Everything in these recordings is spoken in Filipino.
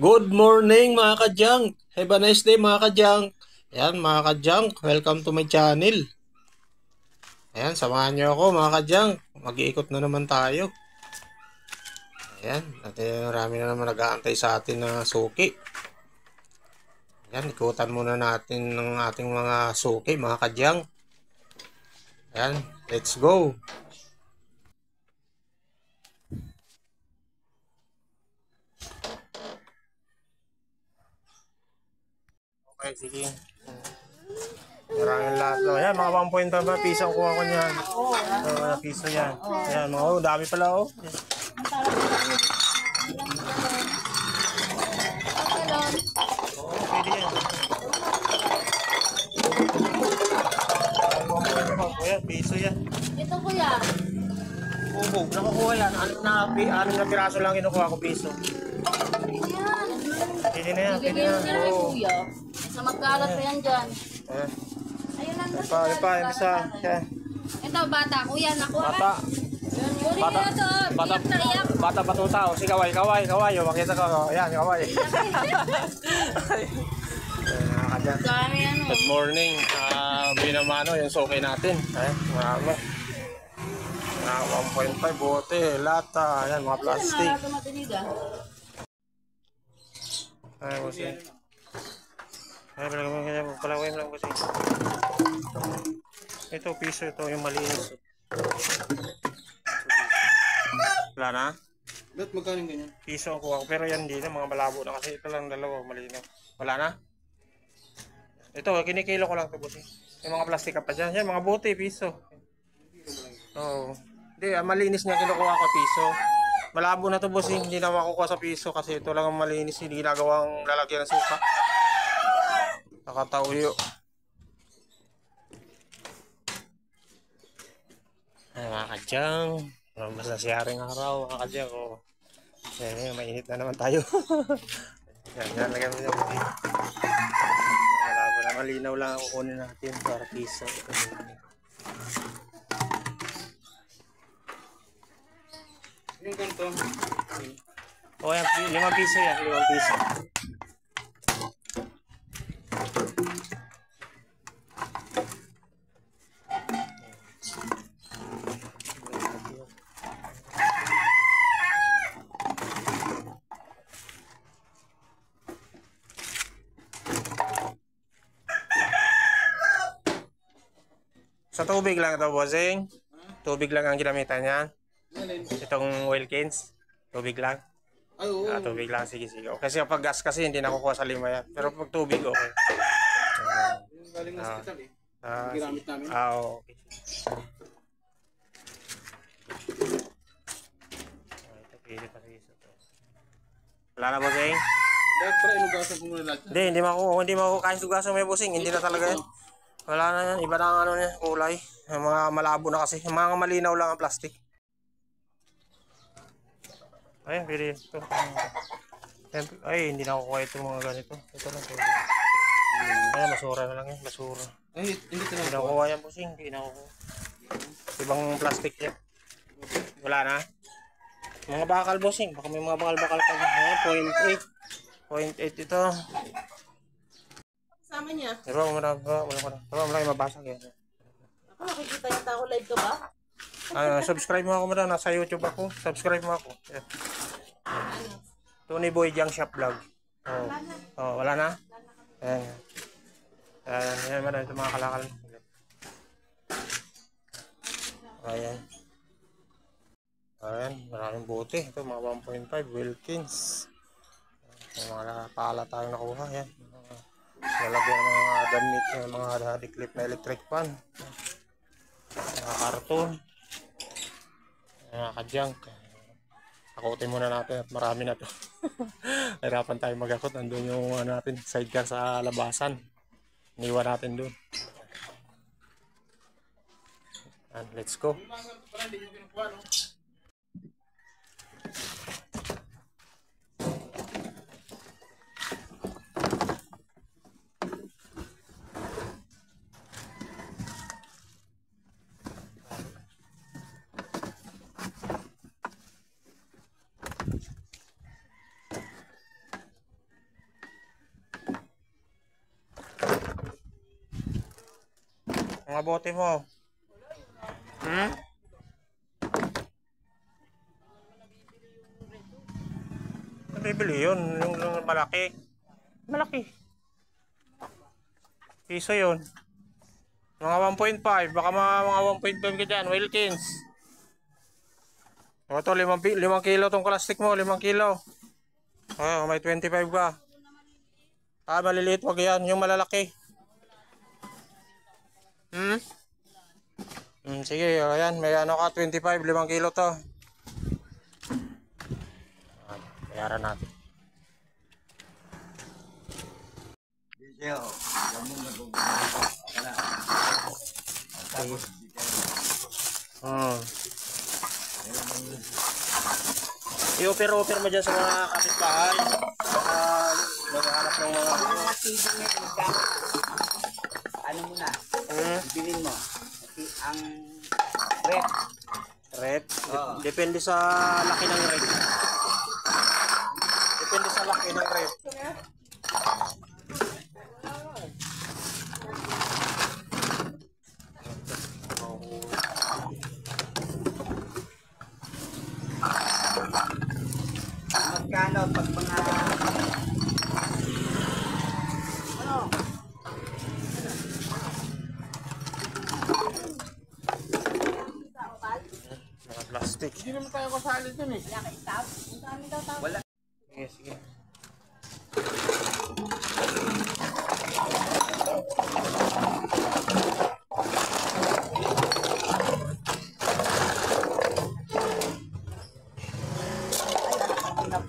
Good morning mga ka-junk! Have a nice day mga ka-junk! Ayan mga ka-junk, welcome to my channel. Ayan, samahan niyo ako mga ka-junk. Mag-iikot na naman tayo. Ayan, at marami na naman nag-aantay sa atin na suki. Ayan, ikutan muna natin ng ating mga suki mga ka-junk. Ayan, let's go! Okay, sige. Maraming lahat. No? Ayan, mga 1.5 piso ang kuha ko niyan. Piso yan. Ayan, mga dami pala oh. Pwede yan. Ayan, piso yan. Ito kuya. Ubog, nakukuha yan. Anim na piraso lang kinukuha ko piso. Ayan. Pwede na yan, pwede Bibigyan na. mo na lang kuya. Sa magkalat pa yan dyan. Ayan. Ayun lang. Isa. Yan. Ito bata kuya. Nakuha ka. Bata. Kunin Bata. mo na ito. Bata. Iyak na iyak. Bata patuta. O, si kaway. O, makita ko. Ayan, kaway. Ayan, Dami ano. good morning. Binamano yung sukay natin. Ayan, marami. 1.5 bote, lata, ayan, mga plastic. Ano na matinig ah? Ay, kasi. Ay, palawin lang kasi. Ito, piso ito, yung malinis. Wala na? Ba't magkano ganyan? Piso ang kuha ko, pero yan hindi na, mga malabo na kasi ito lang dalawa, malinaw. Wala na? Ito, kinikilo ko lang ito, buti. Yung mga plastic ka pa dyan. Yan, mga bote, piso. Oo. Hindi, malinis niya kinukuha ko piso. Malabo na to boss, hindi na makukuha sa piso kasi ito lang ang malinis, hindi ginagawang lalagyan ng suka. Nakatauyo. Ay mga kadyang, mas nasiyaring araw mga kadyang. Oh. Yan, mainit na naman tayo. Yan, lagyan mo niya buti. Malabo na, malinaw lang ang kukunin natin para piso. Yung ganito. O yan, 5 piso yan, 5 piso. Sa tubig lang ito, bossing. Tubig lang ang ginamitan niya. Itong Wilkins, tubig lang. Ay, oo. Tubig lang, sige. Kasi kapag gas kasi hindi nakukuha sa lima yan. Pero pag tubig, okay. Yung galing na hospital eh. Ah, Ginamit namin. okay. Ito, pili pa piso to. Wala na, bossing? Dapat para inugasan ko muna lahat. Hindi makukuha kahit tugasan may bossing. Hindi na talaga yan. Wala na yan. Iba na ang ano niya, kulay. Yung mga malabo na kasi. Yung mga malinaw lang ang plastic. Ayun, pili ito. Ay, hindi na kukuha itong mga ganito. Ito lang ito. Ayan, basura na lang yan. Basura. Ay, hindi ko Hindi na. na kukuha yan, bossing. Hindi na kukuha. Ibang plastic yan. Wala na. Mga bakal, bossing. Baka may mga bakal-bakal pa. Ayan, 0.8. 0.8 ito. Kasama niya. Pero wala yung mabasag yan. Ako nakikita yung tao live ka ba? Subscribe mo ako madam, nasa YouTube ako. Subscribe mo ako. Yeah. Tony Boy Junk Shop Vlog. Wala na? Ayan. Ayan madam, ito mga kalakal. Ayan. Ayan, maraming buti. Ito mga 1.5 Wilkins. Mga pala tayong nakuha. Ayan. Lalagyan ng mga damit, mga clip na electric fan. Mga karton. Mga ka-junk. Akutin muna natin at marami na to. Hirapan tayo mag-akot. Nandun yung natin sidecar sa labasan. Iniwan natin dun. And let's go. Mga bote mo. Hmm? Nabibili yun. Yung malaki. Malaki. Piso yun. Mga 1.5. Baka mga 1.5 ka dyan. Wilkins. O ito, 5 kilo tong plastic mo. 5 kilo. O, may 25 ka. Maliliit. Wag yan. Yung malalaki. Sige, ayan. May ano ka, 25. 5 kilo to. Bayaran natin. I-offer mo dyan sa mga kapitbahay. Maghanap ng mga... Ano muna? Bilhin mo. Ang rep. Rep? Depende sa laki ng rep. Depende sa laki ng rep. Magkano pag mga... Ano? Mga plastic. Hindi naman tayo kasali dun eh. Wala. Sige, sige.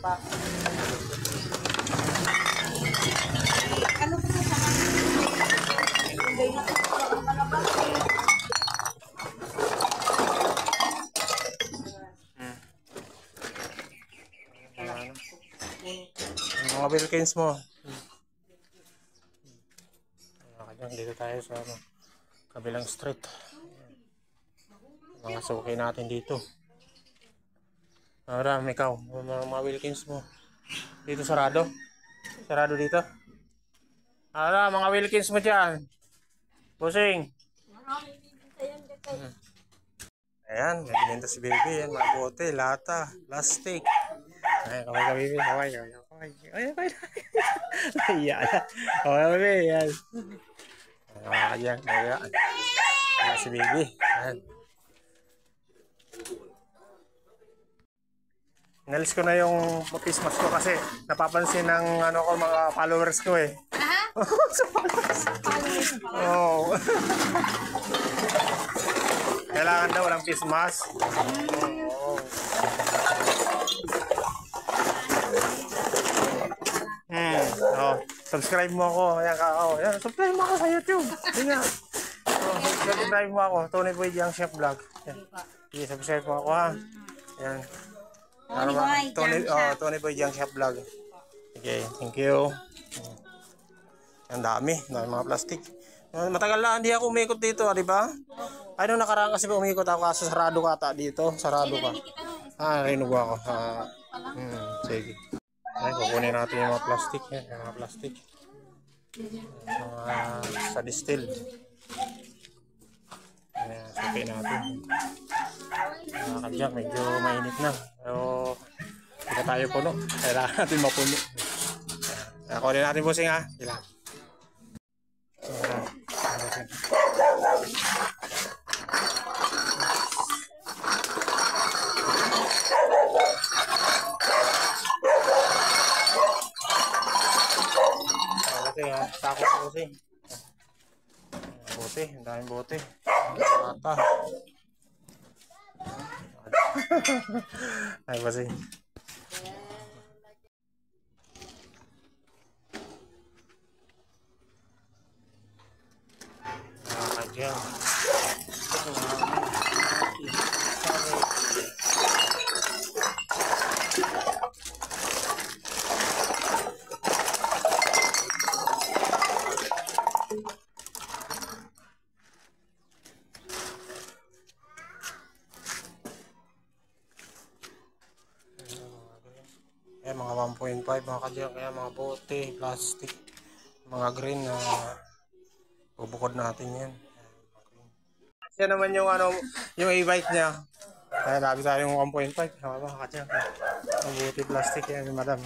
Pa. Ano po sa hindi na ito malabas. Mga Wilkins mo. Dito tayo sa kabilang street. Mga suki natin dito. Marami ikaw, mga Wilkins mo. Dito sarado. Sarado dito. Mga Wilkins mo dyan. Pusing. Ayan, may binenta si baby. Ayan, mga bote, lata, plastic. Ayan, kaway ka baby. Kaway. Ayan. Kaway baby. Ayan. Ayan. Ayan si baby. Ayan. Inalis ko na yung face mask ko kasi napapansin ng mga followers ko eh. Sa followers. Oh. Kailangan daw walang face mask. Oh. Oh, subscribe mo ako. Ayan ka. Oh, ayan, subscribe mo ako sa YouTube. Hindi nga. Oh, subscribe mo ako. Tony Boy Young Chef Vlog. Sige, subscribe mo ako ha. Ayan. Tony Boy Young Chef Vlog. Okay, thank you. Ang dami mga plastic. Matagal na hindi ako umikot dito, di ba? Ay, nung nakaraan kasi umikot ako kasi sarado ka ata dito. Sarado ka. Rinog ako. Sige. Ay, kukunin natin yung mga plastic. Yung mga plastic. Sa distill. Ayan, suki natin. Kadyak, medyo mainit na. Pero, hindi na tayo puno. Kailangan natin mapuno. Kunin natin busing ha. Kailangan. Takot po busing. Bote, ang daming bote. Mata. Ay, busing. Nakakadyan. Mga 1.5 mga kadyan, kaya mga bote, plastic, mga green na bubukod natin yan. Siya naman yung ano, yung e-bike niya. Kaya labi tayo yung 1.5. Mga kadyang. Mabuti plastic yan, madam.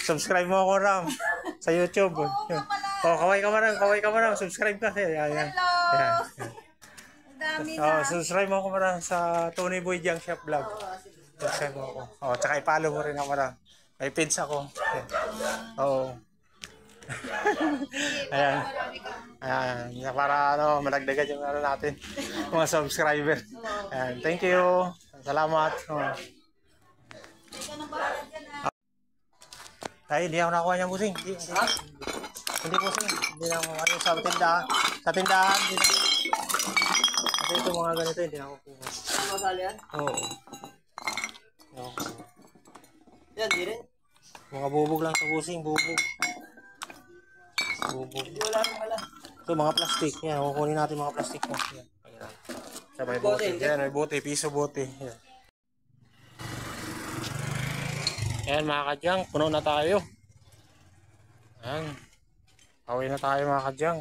Subscribe mo ako, Ram. Sa YouTube. Oh, kaway ka marang. Subscribe ka. Yan. Hello! Ang dami na. Oh, subscribe mo ako marang sa Tony Boy Junk Shop Vlog. Subscribe mo ako. Oh, tsaka i-follow mo rin ako marang. May pins ako. Oo. Ayan. Ayan. Para ano, malagdagan yung ano natin. Mga subscriber. Ayan. Thank you. Salamat. Oh. Ay, hindi ako nakuha niya busing. Hindi busing. Hindi na ako ano, sa tindahan. Sa tindahan. Hindi na. Kasi ito mga ganito, hindi na ako kuha. Masali yan? Oo. Yan, di rin. Mga bubog lang sa busing, bubog. Wala rin pala. Ito mga plastic. Yan, kukunin natin mga plastic mo. Yan. Ayan. Sa may bote. Yan, may bote. Piso bote. Yan. Ayan mga kadyang, puno na tayo. Ayan. Pauwi na tayo mga kadyang.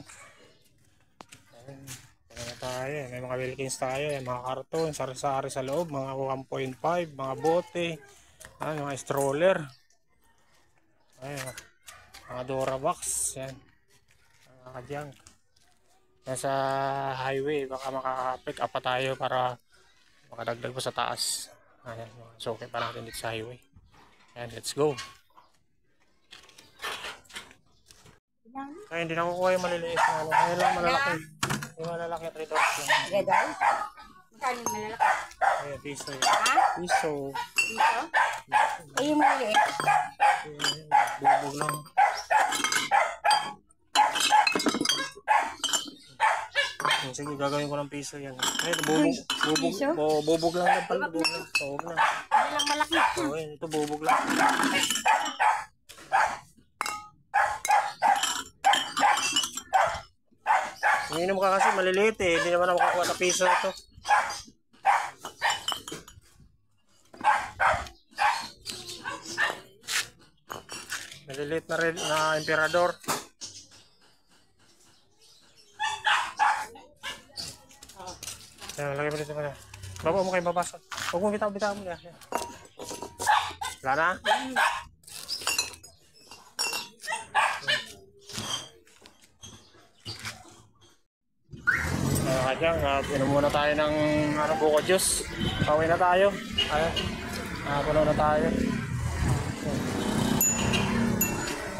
Ayan. Puno na tayo. May mga Wilkins tayo. Ayan, mga karton, sari-sari sa loob. Mga 1.5, mga bote. Ayan, mga stroller. Ayan. Mga Durabox. Ayan. Mga kadyang. Nasa highway. Baka makaka-pick up pa tayo para makadagdag pa sa taas. Ayan. So, okay pa natin dito sa highway. Ayan, let's go. Ay, hindi na kukuha yung maliliit na ano. Kaya lang malalaki. Yung malalaki at red horse lang. Red horse? Magkano yung malalaki? Ayan, piso yun. Ha? Piso. Dito? Eh, yung maliliit? Bubog lang. Sige, gagawin ko ng piso yan. Ay, bubog. Bubog. Piso? Bubog lang lang pala. Bubog lang. Bubog lang. Ano lang malaki? Oh, ito bubog lang. Hindi mo ka kasi maliliit eh. Hindi naman ako makakuha sa piso ito. Maliliit na red na emperador. Ayan, lagay mo dito pala. Baba mo kayo babasok. Huwag mo bitaw mo yan. Wala na? Kadyang, pinom muna tayo ng buko juice. Pauwi na tayo. Ayan. Puno na tayo.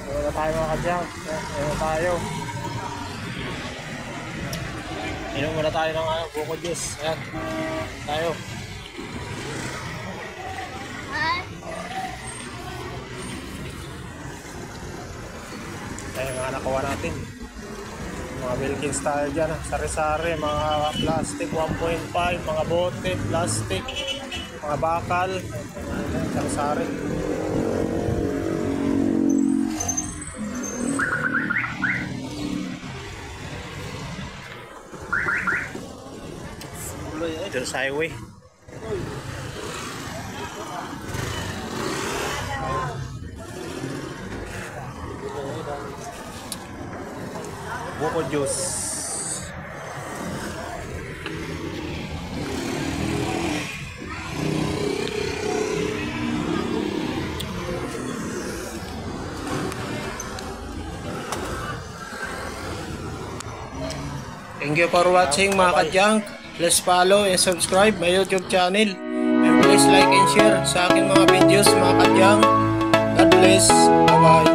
Pauwi na tayo mga kadyang. Pauwi na tayo. Inom muna tayo ng buko juice. Ayan. Tayo. Ayan mga nakuha natin. Mga Wilkins tayo dyan. Sari-sari. Mga plastic 1.5. Mga bote. Plastic. Mga bakal. Sari-sari. Dito sa highway. Buko juice. Thank you for watching mga ka-junk. Please follow and subscribe my YouTube channel. And please like and share sa aking mga videos mga ka-junk. God bless. Bye bye.